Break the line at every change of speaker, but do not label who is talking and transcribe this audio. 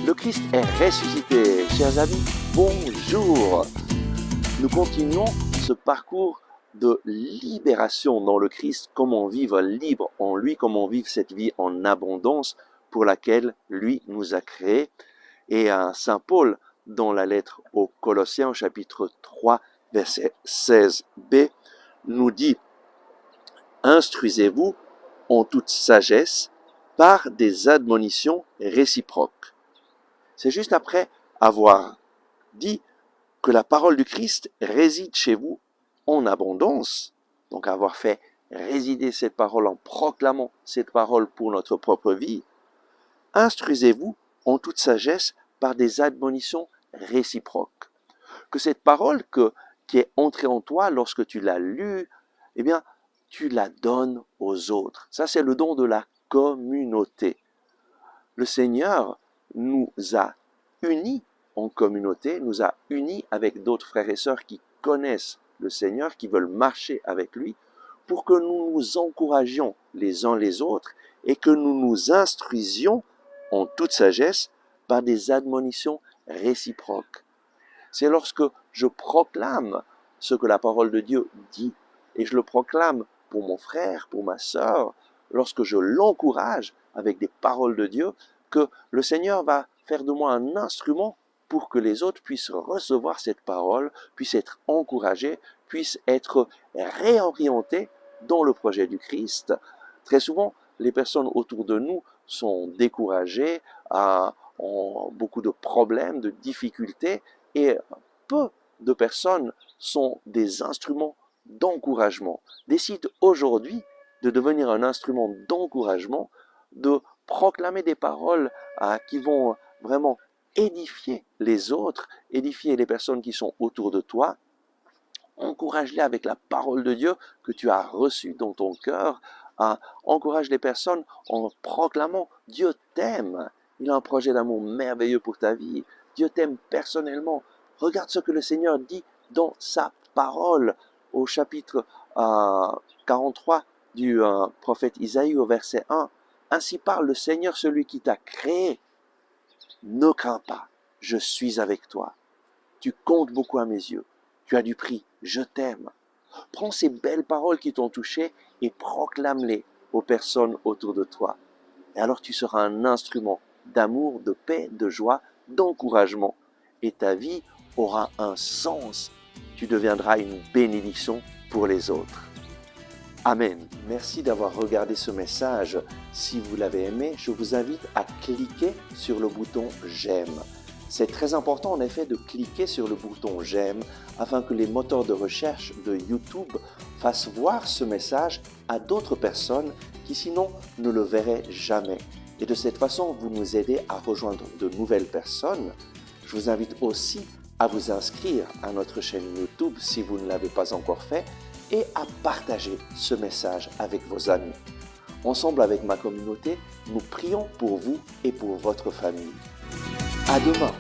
Le Christ est ressuscité. Chers amis, bonjour. Nous continuons ce parcours de libération dans le Christ, comment vivre libre en lui, comment vivre cette vie en abondance pour laquelle lui nous a créés. Et Saint Paul, dans la lettre aux Colossiens, au chapitre 3, verset 16b, nous dit « Instruisez-vous en toute sagesse par des admonitions réciproques. » C'est juste après avoir dit que la parole du Christ réside chez vous en abondance, donc avoir fait résider cette parole en proclamant cette parole pour notre propre vie. Instruisez-vous en toute sagesse par des admonitions réciproques. Que cette parole qui est entrée en toi lorsque tu l'as lue, eh bien, tu la donnes aux autres. Ça, c'est le don de la communauté. Le Seigneur nous a unis en communauté, nous a unis avec d'autres frères et sœurs qui connaissent le Seigneur, qui veulent marcher avec lui, pour que nous nous encouragions les uns les autres et que nous nous instruisions en toute sagesse par des admonitions réciproques. C'est lorsque je proclame ce que la parole de Dieu dit, et je le proclame pour mon frère, pour ma sœur, lorsque je l'encourage avec des paroles de Dieu, que le Seigneur va faire de moi un instrument pour que les autres puissent recevoir cette parole, puissent être encouragés, puissent être réorientés dans le projet du Christ. Très souvent, les personnes autour de nous sont découragées, ont beaucoup de problèmes, de difficultés, et peu de personnes sont des instruments d'encouragement. Décide aujourd'hui de devenir un instrument d'encouragement, de proclamer des paroles qui vont vraiment édifier les autres, édifier les personnes qui sont autour de toi. Encourage-les avec la parole de Dieu que tu as reçue dans ton cœur. Encourage les personnes en proclamant « Dieu t'aime ». Il a un projet d'amour merveilleux pour ta vie. Dieu t'aime personnellement. Regarde ce que le Seigneur dit dans sa parole au chapitre 43 du prophète Isaïe au verset 1. Ainsi parle le Seigneur, celui qui t'a créé. Ne crains pas, je suis avec toi. Tu comptes beaucoup à mes yeux. Tu as du prix, je t'aime. Prends ces belles paroles qui t'ont touché et proclame-les aux personnes autour de toi. Et alors tu seras un instrument d'amour, de paix, de joie, d'encouragement. Et ta vie aura un sens. Tu deviendras une bénédiction pour les autres. Amen. Merci d'avoir regardé ce message. Si vous l'avez aimé, je vous invite à cliquer sur le bouton « J'aime ». C'est très important en effet de cliquer sur le bouton « J'aime » afin que les moteurs de recherche de YouTube fassent voir ce message à d'autres personnes qui sinon ne le verraient jamais. Et de cette façon, vous nous aidez à rejoindre de nouvelles personnes. Je vous invite aussi à vous inscrire à notre chaîne YouTube si vous ne l'avez pas encore fait et à partager ce message avec vos amis. Ensemble avec ma communauté, nous prions pour vous et pour votre famille. À demain!